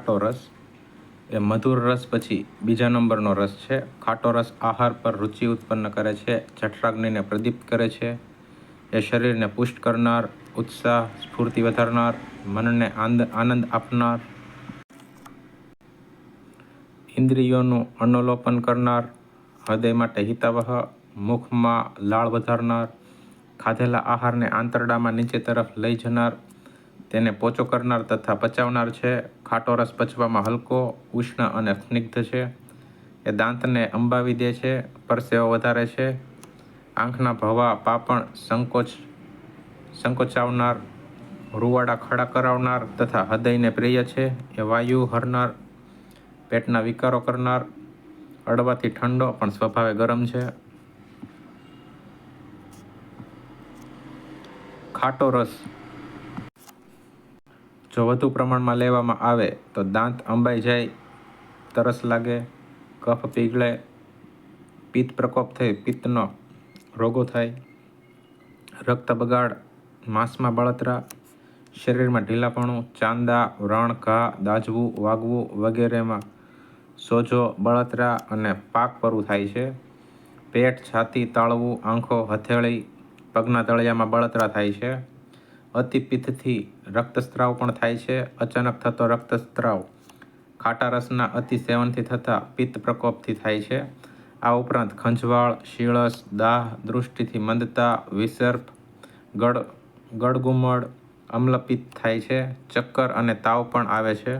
ખાટો રસ એ મધુર રસ પછી બીજા નંબરનો રસ છે. ખાટો રસ આહાર પર રુચિ ઉત્પન્ન કરે છે, જઠરાગ્નિને પ્રદીપ્ત કરે છે. એ શરીરને પુષ્ટ કરનાર, ઉત્સાહ, સ્ફૂર્તિ વધારનાર, મનને આનંદ આપનાર, ઇન્દ્રિયોનું અનુલોપન કરનાર, હૃદય માટે હિતાવહ, મુખમાં લાળ વધારનાર, ખાધેલા આહારને આંતરડામાં નીચે તરફ લઈ જનાર, તેને પોચો કરનાર તથા પચાવનાર છે. ખાટો રસ પચવામાં હલકો, ઉષ્ણ અને સ્નિગ્ધ છે. એ દાંતને અંબાવી દે છે, પરસેવો વધારે છે, આંખના ભવા પાંપણ સંકોચાવનાર, રૂવાડા ખડા કરાવનાર તથા હૃદયને પ્રિય છે. એ વાયુ હરનાર, પેટના વિકારો કરનાર, અડવાથી ઠંડો પણ સ્વભાવે ગરમ છે. ખાટો રસ જો વધુ પ્રમાણમાં લેવામાં આવે તો દાંત અંબાઈ જાય, તરસ લાગે, કફ પીગળે, પિત્ત પ્રકોપ થઈ પિત્તનો રોગો થાય, રક્ત બગાડ, માંસમાં બળતરા, શરીરમાં ઢીલાપણું, ચાંદા, વ્રણ, ઘા, દાઝવું, વાગવું વગેરેમાં સોજો, બળતરા અને પાક પરવું થાય છે. પેટ, છાતી, તાળવું, આંખો, હથેળી, પગના તળિયામાં બળતરા થાય છે. અતિ પિત્તથી રક્તસ્રાવ પણ થાય છે. અચાનક થતો રક્તસ્રાવ ખાટા રસના અતિ સેવનથી થતા પિત્ત પ્રકોપથી થાય છે. આ ઉપરાંત ખંજવાળ, શીળસ, દાહ, દૃષ્ટિથી મંદતા, વિસર્પ, ગળગુમડ, અમ્લપિત્ત થાય છે. ચક્કર અને તાવ પણ આવે છે.